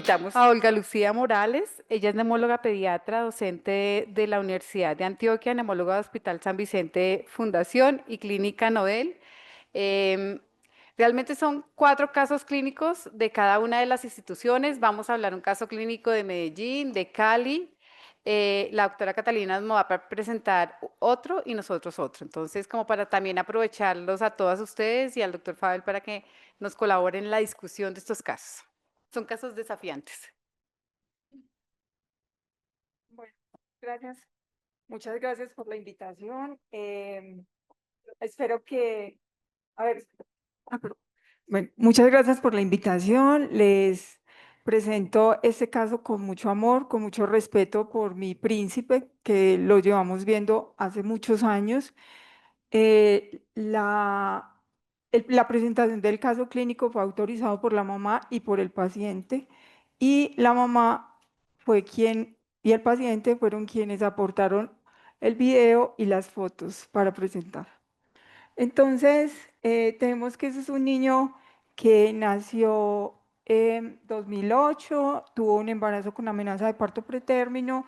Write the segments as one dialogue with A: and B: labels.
A: invitamos a Olga Lucía Morales. Ella es neumóloga pediatra, docente de la Universidad de Antioquia, neumóloga del Hospital San Vicente Fundación y Clínica Nobel. Em, Realmente son 4 casos clínicos de cada una de las instituciones. Vamos a hablar un caso clínico de Medellín, de Cali. La doctora Catalina nos va a presentar otro y nosotros otro. Entonces, como para también aprovecharlos a todas ustedes y al doctor Fabel para que nos colaboren en la discusión de estos casos. Son casos desafiantes.
B: Bueno, gracias. Muchas gracias por la invitación. Espero que, a ver, perdón. Bueno, muchas gracias por la invitación. Les presento este caso con mucho amor, con mucho respeto por mi príncipe, que lo llevamos viendo hace muchos años. La presentación del caso clínico fue autorizado por la mamá y por el paciente, y la mamá fue quien, y el paciente fueron quienes aportaron el video y las fotos para presentar. Entonces, tenemos que ese es un niño que nació en 2008, tuvo un embarazo con amenaza de parto pretérmino,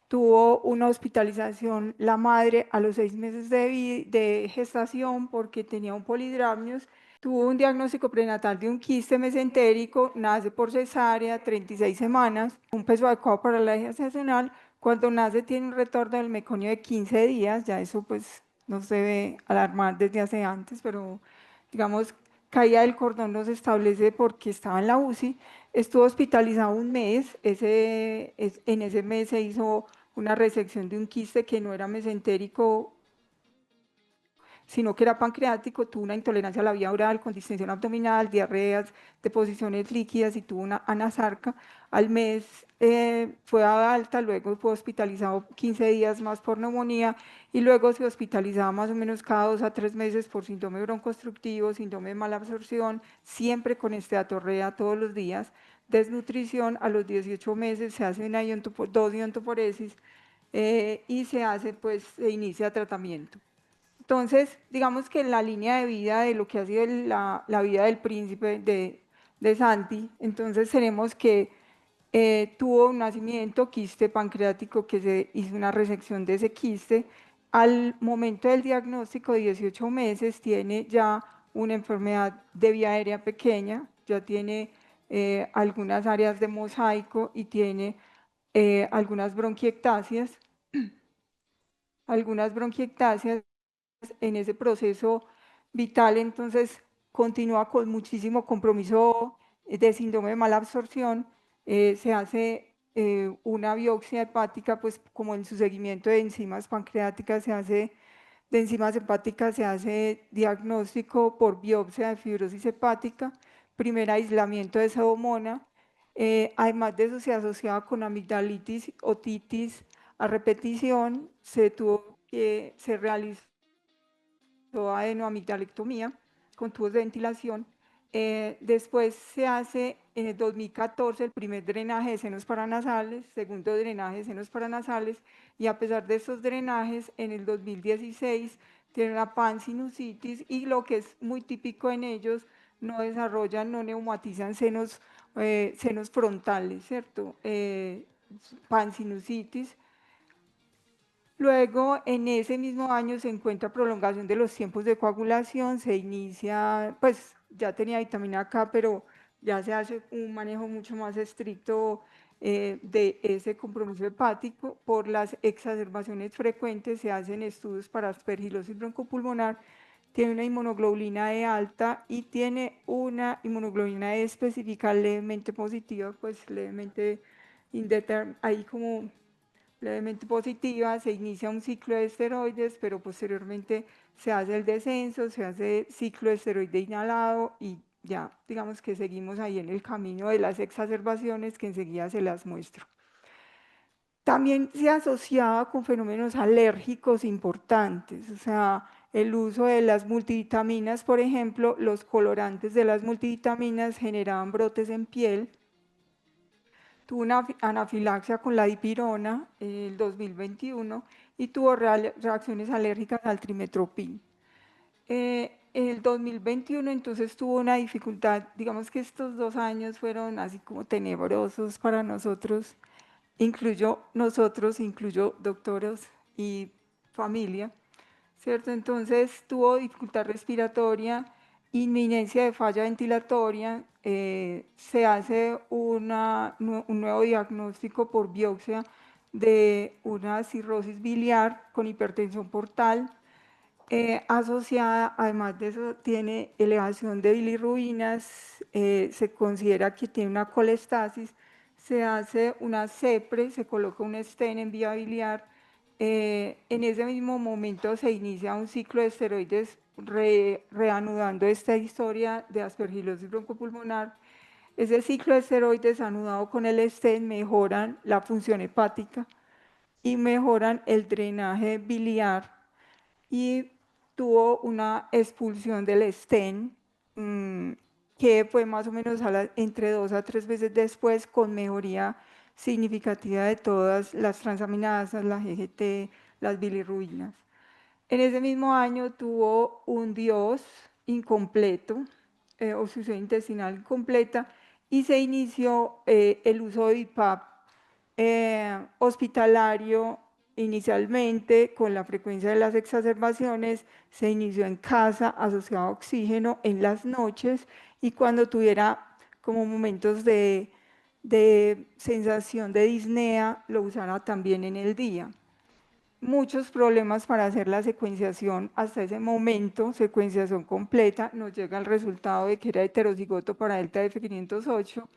B: tuvo una hospitalización la madre a los 6 meses de gestación porque tenía un polidramnios, tuvo un diagnóstico prenatal de un quiste mesentérico, nace por cesárea, 36 semanas, un peso adecuado para la gestacional. Cuando nace tiene un retorno del meconio de 15 días, ya eso pues no se debe alarmar desde hace antes, pero digamos, caída del cordón no se establece porque estaba en la UCI, estuvo hospitalizado un mes, en ese mes se hizo una resección de un quiste que no era mesentérico, sino que era pancreático, tuvo una intolerancia a la vía oral con distensión abdominal, diarreas, deposiciones líquidas y tuvo una anasarca. Al mes fue a alta, luego fue hospitalizado 15 días más por neumonía y luego se hospitalizaba más o menos cada 2 a 3 meses por síndrome broncoobstructivo, síndrome de mala absorción, siempre con esteatorrea todos los días, desnutrición. A los 18 meses se hace una dos iontoporesis y se hace, pues, se inicia tratamiento. Entonces, digamos que en la línea de vida de lo que ha sido la vida del príncipe de Santi, entonces tenemos que tuvo un nacimiento, quiste pancreático, que se hizo una resección de ese quiste. Al momento del diagnóstico, 18 meses, tiene ya una enfermedad de vía aérea pequeña, ya tiene algunas áreas de mosaico y tiene algunas bronquiectasias, en ese proceso vital. Entonces continúa con muchísimo compromiso de síndrome de mala absorción. Se hace una biopsia hepática, pues como en su seguimiento de enzimas pancreáticas de enzimas hepáticas se hace diagnóstico por biopsia de fibrosis hepática, primer aislamiento de pseudomonas. Además de eso se asociaba con amigdalitis, otitis a repetición, se realizó adenoamigdalectomía con tubos de ventilación. Después se hace en el 2014 el primer drenaje de senos paranasales, segundo drenaje de senos paranasales, y a pesar de estos drenajes, en el 2016 tiene una pansinusitis y lo que es muy típico en ellos, no desarrollan, no neumatizan senos frontales, ¿cierto? Pansinusitis. Luego, en ese mismo año se encuentra prolongación de los tiempos de coagulación, se inicia, pues ya tenía vitamina K, pero ya se hace un manejo mucho más estricto de ese compromiso hepático. Por las exacerbaciones frecuentes se hacen estudios para aspergilosis broncopulmonar, tiene una inmunoglobulina E alta y tiene una inmunoglobulina E específica levemente positiva, pues levemente ahí como levemente positiva, se inicia un ciclo de esteroides, pero posteriormente se hace el descenso, se hace ciclo de esteroide inhalado y ya digamos que seguimos ahí en el camino de las exacerbaciones que enseguida se las muestro. También se asociaba con fenómenos alérgicos importantes, o sea, el uso de las multivitaminas, por ejemplo, los colorantes de las multivitaminas generaban brotes en piel. Tuvo una anafilaxia con la dipirona en el 2021 y tuvo reacciones alérgicas al trimetoprim. en el 2021 entonces tuvo una dificultad, digamos que estos 2 años fueron así como tenebrosos para nosotros, incluyo doctoros y familia, ¿cierto? Entonces tuvo dificultad respiratoria, inminencia de falla ventilatoria, se hace un nuevo diagnóstico por biopsia de una cirrosis biliar con hipertensión portal. Asociada, además de eso, tiene elevación de bilirrubinas, se considera que tiene una colestasis, se hace una CEPRE, se coloca un stent en vía biliar. En ese mismo momento se inicia un ciclo de esteroides reanudando esta historia de aspergilosis broncopulmonar. Ese ciclo de esteroides anudado con el stent mejoran la función hepática y mejoran el drenaje biliar y tuvo una expulsión del stent, que fue más o menos entre 2 a 3 veces después, con mejoría significativa de todas las transaminasas, la GGT, las bilirrubinas. En ese mismo año tuvo un DIOS incompleto, obstrucción intestinal incompleta, y se inició el uso de BiPAP hospitalario. Inicialmente, con la frecuencia de las exacerbaciones, se inició en casa asociado a oxígeno en las noches y cuando tuviera como momentos de sensación de disnea, lo usara también en el día. Muchos problemas para hacer la secuenciación hasta ese momento, secuenciación completa, nos llega el resultado de que era heterocigoto para delta F508.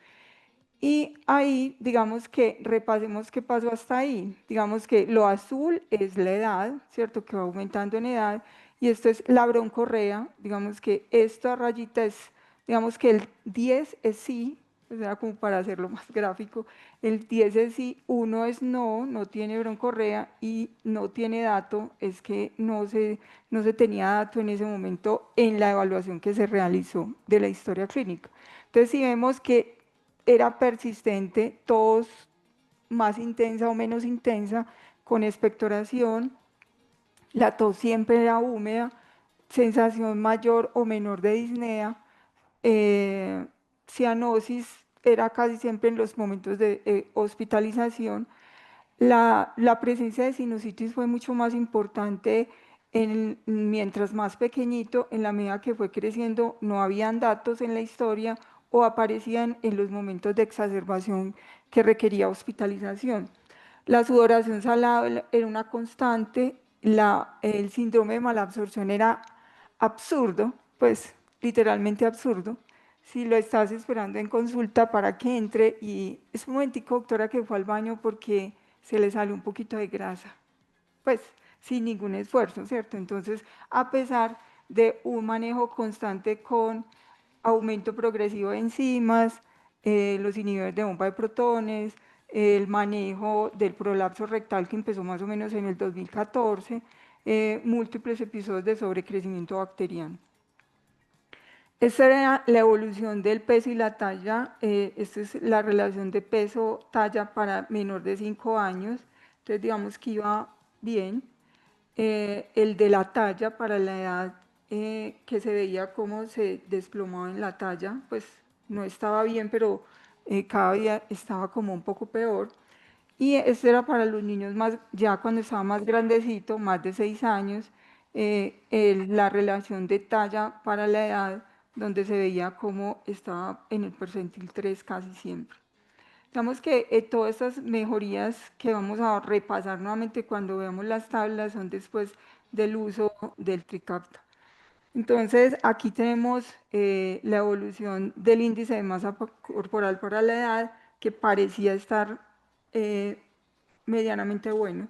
B: Y ahí, digamos que repasemos qué pasó hasta ahí. Digamos que lo azul es la edad, ¿cierto? Que va aumentando en edad. Y esto es la broncorrea. Digamos que esta rayita es, digamos que el 10 es sí, o sea, como para hacerlo más gráfico. El 10 es sí, 1 es no, no tiene broncorrea y no tiene dato, es que no se tenía dato en ese momento en la evaluación que se realizó de la historia clínica. Entonces, si vemos que era persistente, tos más intensa o menos intensa, con expectoración, la tos siempre era húmeda, sensación mayor o menor de disnea, eh, cianosis era casi siempre en los momentos de hospitalización. La presencia de sinusitis fue mucho más importante mientras más pequeñito, en la medida que fue creciendo, no habían datos en la historia o aparecían en los momentos de exacerbación que requería hospitalización. La sudoración salada era una constante, el síndrome de malabsorción era absurdo, pues literalmente absurdo. Si lo estás esperando en consulta para que entre y es un momentico, doctora, que fue al baño porque se le sale un poquito de grasa, pues sin ningún esfuerzo, ¿cierto? Entonces, a pesar de un manejo constante con aumento progresivo de enzimas, los inhibidores de bomba de protones, el manejo del prolapso rectal que empezó más o menos en el 2014, múltiples episodios de sobrecrecimiento bacteriano. Esta era la evolución del peso y la talla. Esta es la relación de peso-talla para menor de 5 años. Entonces, digamos que iba bien. El de la talla para la edad, que se veía cómo se desplomaba en la talla, pues no estaba bien, pero cada día estaba como un poco peor. Y este era para los niños más, ya cuando estaba más grandecito, más de 6 años, la relación de talla para la edad, donde se veía cómo estaba en el percentil 3 casi siempre. Digamos que todas estas mejorías que vamos a repasar nuevamente cuando veamos las tablas son después del uso del Trikafta. Entonces, aquí tenemos la evolución del índice de masa corporal para la edad, que parecía estar medianamente bueno.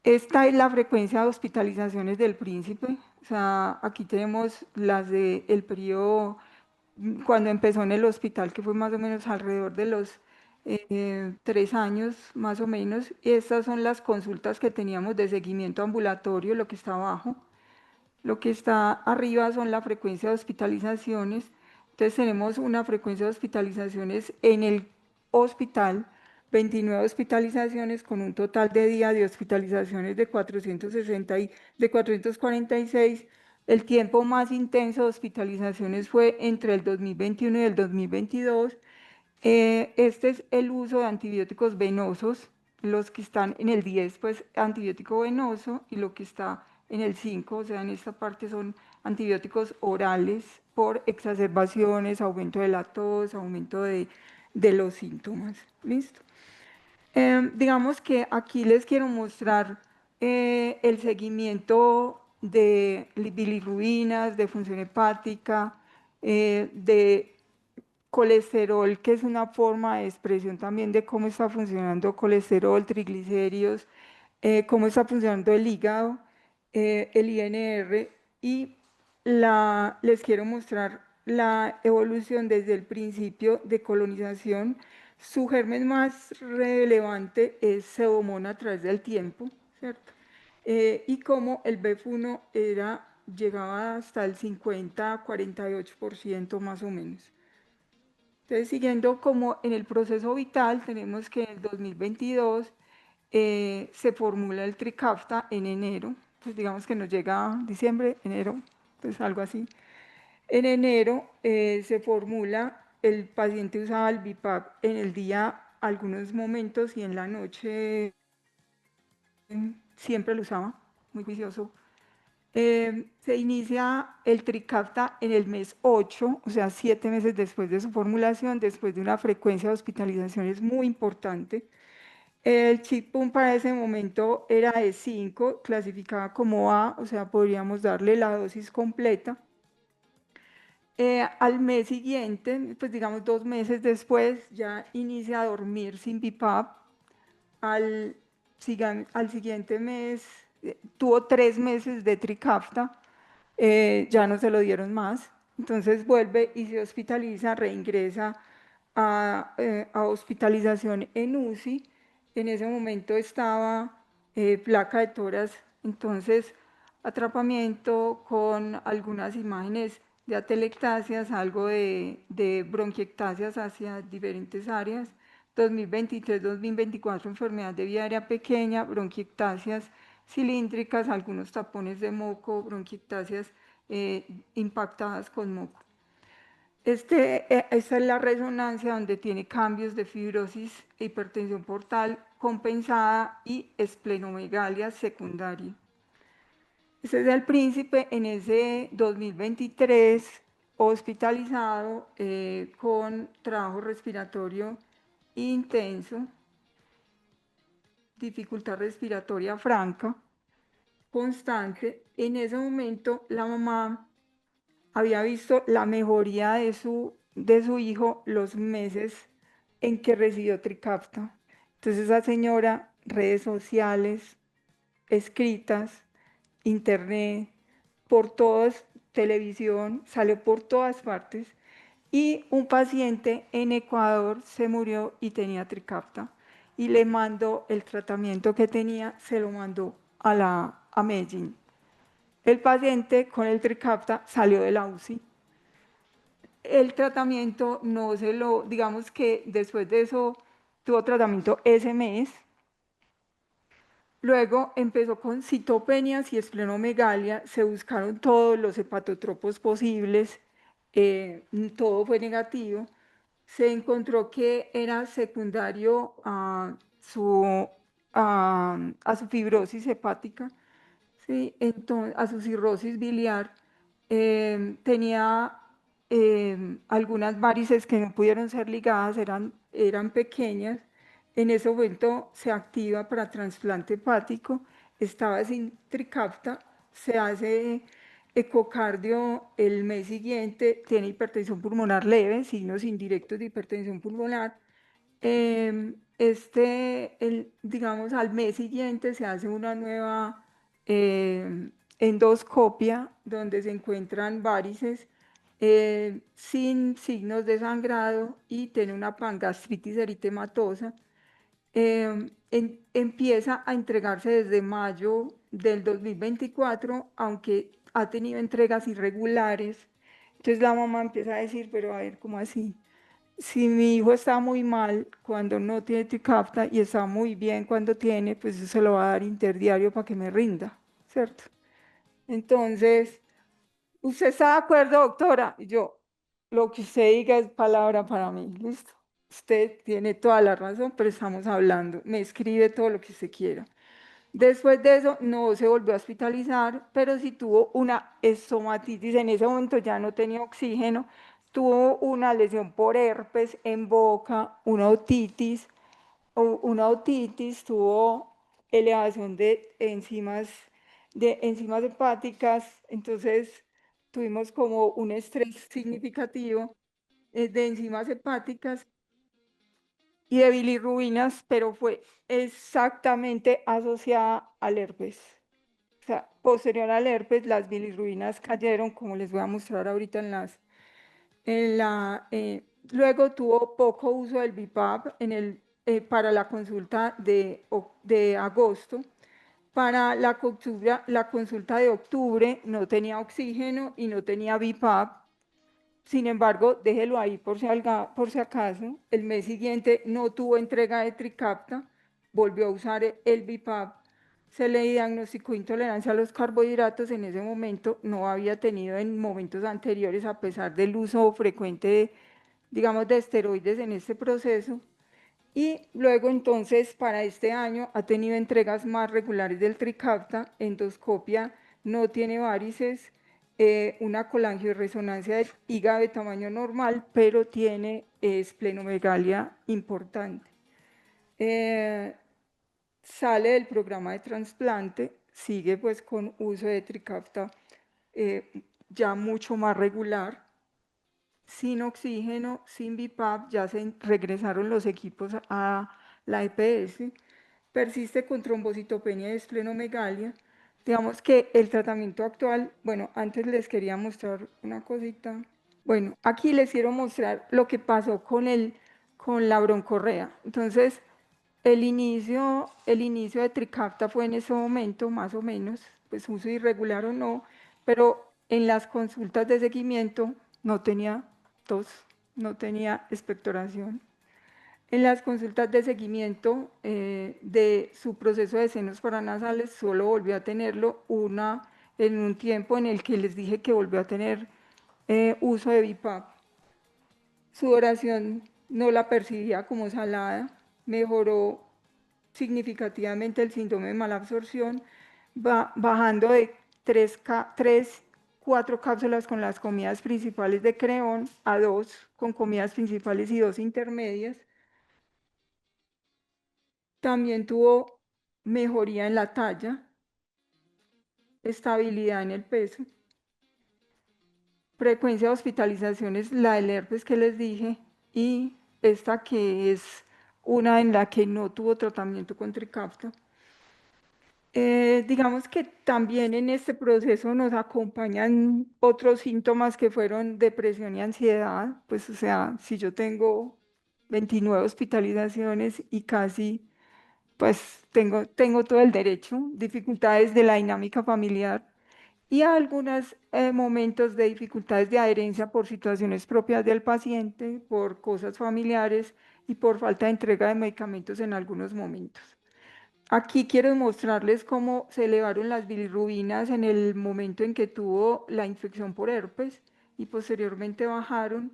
B: Esta es la frecuencia de hospitalizaciones del príncipe. O sea, aquí tenemos las del periodo cuando empezó en el hospital, que fue más o menos alrededor de los 3 años, más o menos. Y estas son las consultas que teníamos de seguimiento ambulatorio, lo que está abajo. Lo que está arriba son la frecuencia de hospitalizaciones. Entonces tenemos una frecuencia de hospitalizaciones en el hospital, 29 hospitalizaciones con un total de día de hospitalizaciones de 446, El tiempo más intenso de hospitalizaciones fue entre el 2021 y el 2022. Este es el uso de antibióticos venosos, los que están en el 10, pues antibiótico venoso, y lo que está en el 5, o sea, en esta parte son antibióticos orales por exacerbaciones, aumento de la tos, aumento de los síntomas. ¿Listo? Digamos que aquí les quiero mostrar el seguimiento de bilirrubinas, de función hepática, de colesterol, que es una forma de expresión también de cómo está funcionando colesterol, triglicéridos, cómo está funcionando el hígado, el INR, y les quiero mostrar la evolución desde el principio de colonización. Su germen más relevante es Pseudomonas a través del tiempo, ¿cierto? Y cómo el BEF1 llegaba hasta el 50-48% más o menos. Entonces, siguiendo como en el proceso vital, tenemos que en el 2022 se formula el Trikafta en enero, pues digamos que nos llega diciembre, enero, pues algo así. En enero se formula, el paciente usaba el BiPAP en el día algunos momentos y en la noche siempre lo usaba, muy juicioso. Se inicia el Trikafta en el mes 8, o sea, 7 meses después de su formulación, después de una frecuencia de hospitalizaciones muy importante. El chip-pum para ese momento era de 5, clasificada como A, o sea, podríamos darle la dosis completa. Al mes siguiente, pues digamos 2 meses después, ya inicia a dormir sin BiPAP. Al, al siguiente mes, tuvo 3 meses de Trikafta, ya no se lo dieron más. Entonces vuelve y se hospitaliza, reingresa a hospitalización en UCI. En ese momento estaba placa de toras, entonces atrapamiento con algunas imágenes de atelectasias, algo de bronquiectasias hacia diferentes áreas. 2023-2024, enfermedad de vía aérea pequeña, bronquiectasias cilíndricas, algunos tapones de moco, bronquiectasias impactadas con moco. Esta es la resonancia donde tiene cambios de fibrosis, hipertensión portal compensada y esplenomegalia secundaria. Este es el príncipe en ese 2023 hospitalizado con trabajo respiratorio intenso, dificultad respiratoria franca, constante. En ese momento la mamá había visto la mejoría de su hijo los meses en que recibió Trikafta. Entonces esa señora, redes sociales, escritas, internet, por todas, televisión, salió por todas partes. Y un paciente en Ecuador se murió y tenía Trikafta. Y le mandó el tratamiento que tenía, se lo mandó a Medellín. El paciente con el Trikafta salió de la UCI. El tratamiento no se lo, digamos que después de eso tuvo tratamiento ese mes. Luego empezó con citopenias y esplenomegalia, se buscaron todos los hepatotropos posibles, todo fue negativo. Se encontró que era secundario a su fibrosis hepática, ¿sí? Entonces, a su cirrosis biliar. Tenía algunas varices que no pudieron ser ligadas, eran pequeñas. En ese momento se activa para trasplante hepático, estaba sin Trikafta, se hace ecocardio el mes siguiente, tiene hipertensión pulmonar leve, signos indirectos de hipertensión pulmonar. Digamos, al mes siguiente se hace una nueva endoscopia donde se encuentran varices sin signos de sangrado y tiene una pangastritis eritematosa. Empieza a entregarse desde mayo del 2024, aunque ha tenido entregas irregulares. Entonces la mamá empieza a decir, pero a ver, ¿cómo así? Si mi hijo está muy mal cuando no tiene Trikafta y está muy bien cuando tiene, pues eso se lo va a dar interdiario para que me rinda, ¿cierto? Entonces, ¿Usted está de acuerdo, doctora? Y yo, lo que usted diga es palabra para mí, listo. Usted tiene toda la razón, pero estamos hablando. Me escribe todo lo que usted quiera. Después de eso, no se volvió a hospitalizar, pero sí tuvo una estomatitis. En ese momento ya no tenía oxígeno. Tuvo una lesión por herpes en boca, una otitis, tuvo elevación de enzimas hepáticas, entonces tuvimos como un estrés significativo de enzimas hepáticas y de bilirrubinas, pero fue exactamente asociada al herpes. O sea, posterior al herpes, las bilirrubinas cayeron, como les voy a mostrar ahorita luego tuvo poco uso del BIPAP para la consulta de agosto. Para la consulta de octubre no tenía oxígeno y no tenía BIPAP. Sin embargo, déjelo ahí por si acaso. El mes siguiente no tuvo entrega de Trikafta, volvió a usar el BIPAP. Se le diagnosticó intolerancia a los carbohidratos. En ese momento no había tenido en momentos anteriores, a pesar del uso frecuente, digamos, de esteroides en este proceso. Y luego entonces para este año ha tenido entregas más regulares del Trikafta, endoscopia, no tiene varices, una colangioresonancia del hígado de tamaño normal, pero tiene esplenomegalia importante. Eh, Sale del programa de trasplante, sigue pues con uso de Trikafta ya mucho más regular, sin oxígeno, sin BIPAP, ya se regresaron los equipos a la EPS, persiste con trombocitopenia y esplenomegalia. Digamos que el tratamiento actual, bueno, antes les quería mostrar una cosita. Bueno, aquí les quiero mostrar lo que pasó con la broncorrea. Entonces, el inicio de Trikafta fue en ese momento, más o menos, pues uso irregular o no, pero en las consultas de seguimiento no tenía tos, no tenía expectoración. En las consultas de seguimiento de su proceso de senos paranasales solo volvió a tenerlo en un tiempo en el que les dije que volvió a tener uso de BIPAP. Su oración no la percibía como salada, mejoró significativamente el síndrome de malabsorción, bajando de 4 cápsulas con las comidas principales de Creón a 2 con comidas principales y 2 intermedias. También tuvo mejoría en la talla, estabilidad en el peso, frecuencia de hospitalizaciones, la del herpes que les dije, y esta que es una en la que no tuvo tratamiento con Trikafta. Digamos que también en este proceso nos acompañan otros síntomas que fueron depresión y ansiedad, pues o sea, si yo tengo 29 hospitalizaciones y casi, pues tengo todo el derecho, dificultades de la dinámica familiar y algunos momentos de dificultades de adherencia por situaciones propias del paciente, por cosas familiares y por falta de entrega de medicamentos en algunos momentos. Aquí quiero mostrarles cómo se elevaron las bilirrubinas en el momento en que tuvo la infección por herpes y posteriormente bajaron.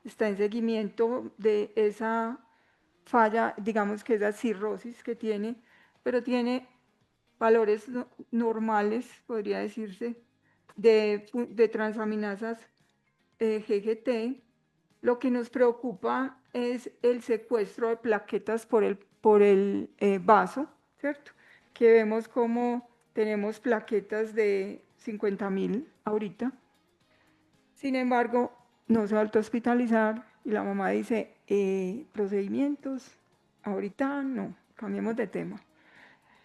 B: Está en seguimiento de esa falla, digamos que esa cirrosis que tiene, pero tiene valores normales, podría decirse, de transaminasas GGT. Lo que nos preocupa es el secuestro de plaquetas por el vaso, ¿cierto? Que vemos como tenemos plaquetas de 50.000 ahorita. Sin embargo, no se ha vuelto a hospitalizar y la mamá dice, procedimientos, ahorita no, cambiemos de tema.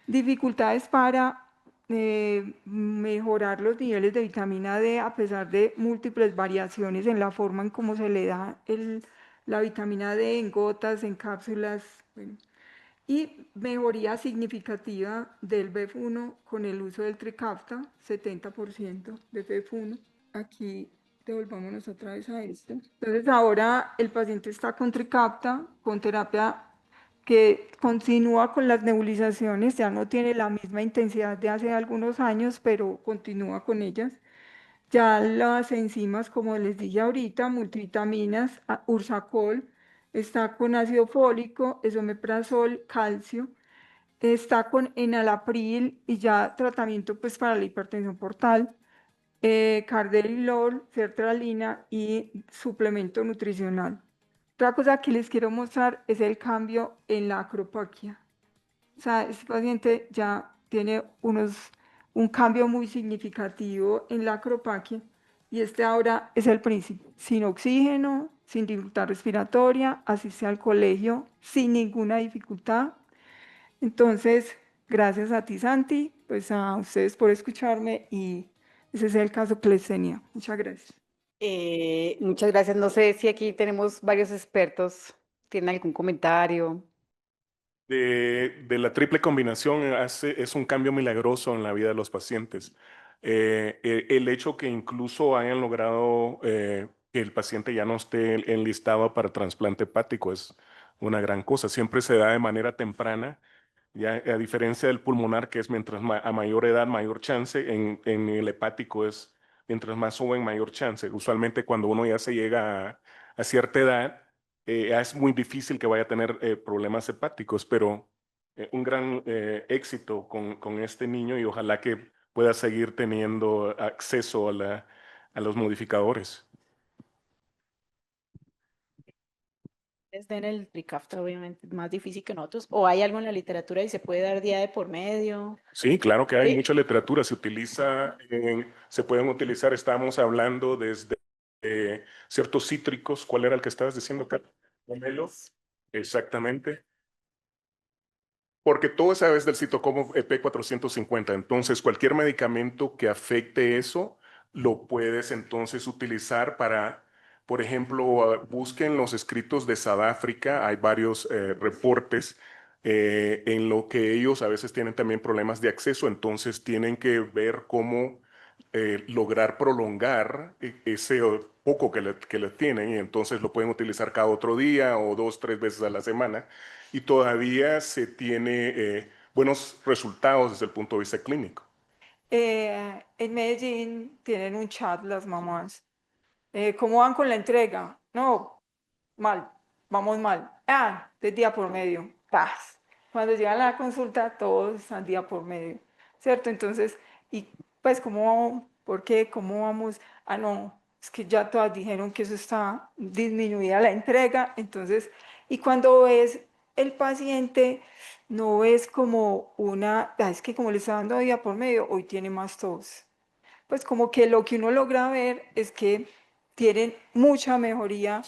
B: Dificultades para mejorar los niveles de vitamina D a pesar de múltiples variaciones en la forma en cómo se le da la vitamina D en gotas, en cápsulas, bueno. Y mejoría significativa del BEF1 con el uso del Trikafta, 70% de BEF1. Aquí devolvámonos otra vez a esto. Entonces ahora el paciente está con Trikafta, con terapia que continúa con las nebulizaciones, ya no tiene la misma intensidad de hace algunos años, pero continúa con ellas. Ya las enzimas, como les dije ahorita, multivitaminas, ursacol, está con ácido fólico, esomeprazol, calcio, está con enalapril y ya tratamiento pues para la hipertensión portal, cardelilol, sertralina y suplemento nutricional. Otra cosa que les quiero mostrar es el cambio en la acropaquia. O sea, este paciente ya tiene un cambio muy significativo en la acropaquia y este ahora es el príncipe, sin oxígeno, sin dificultad respiratoria, asiste al colegio sin ninguna dificultad. Entonces, gracias a ti, Santi, pues a ustedes por escucharme y ese es el caso que les tenía. Muchas gracias.
A: Muchas gracias. No sé si aquí tenemos varios expertos. ¿Tienen algún comentario?
C: De la triple combinación es un cambio milagroso en la vida de los pacientes. El hecho que incluso hayan logrado que el paciente ya no esté enlistado para trasplante hepático es una gran cosa. Siempre se da de manera temprana, ya a diferencia del pulmonar, que es mientras a mayor edad, mayor chance, en el hepático es mientras más joven, mayor chance. Usualmente cuando uno ya se llega a cierta edad, es muy difícil que vaya a tener problemas hepáticos, pero un gran éxito con este niño y ojalá que pueda seguir teniendo acceso a los modificadores.
D: Les den el Trikafta, obviamente, es más difícil que nosotros. ¿O hay algo en la literatura y se puede dar día de por medio?
C: Sí, claro que hay
D: Sí.
C: mucha literatura, se utiliza, se pueden utilizar, estábamos hablando desde ciertos cítricos, ¿cuál era el que estabas diciendo, Carlos? Pomelo. Exactamente. Porque todo es a través del citocromo EP450. Entonces, cualquier medicamento que afecte eso, lo puedes entonces utilizar para, por ejemplo, busquen los escritos de Sudáfrica. Hay varios reportes en lo que ellos a veces tienen también problemas de acceso. Entonces, tienen que ver cómo lograr prolongar ese poco que le tienen. Y entonces lo pueden utilizar cada otro día o 2, 3 veces a la semana y todavía se tiene buenos resultados desde el punto de vista clínico.
B: En Medellín tienen un chat las mamás. ¿Cómo van con la entrega? No, mal, vamos mal. Ah, de día por medio. Paz. Cuando llegan a la consulta, todos están día por medio, ¿cierto? Entonces, y pues, ¿cómo, por qué, cómo vamos? Ah, no, es que ya todas dijeron que eso está disminuida la entrega. Entonces, y cuando ves el paciente, no es como es que como le está dando día por medio, hoy tiene más tos. Pues como que lo que uno logra ver es que tienen mucha mejoría,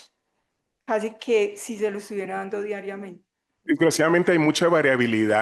B: casi que si se lo estuviera dando diariamente.
C: Desgraciadamente hay mucha variabilidad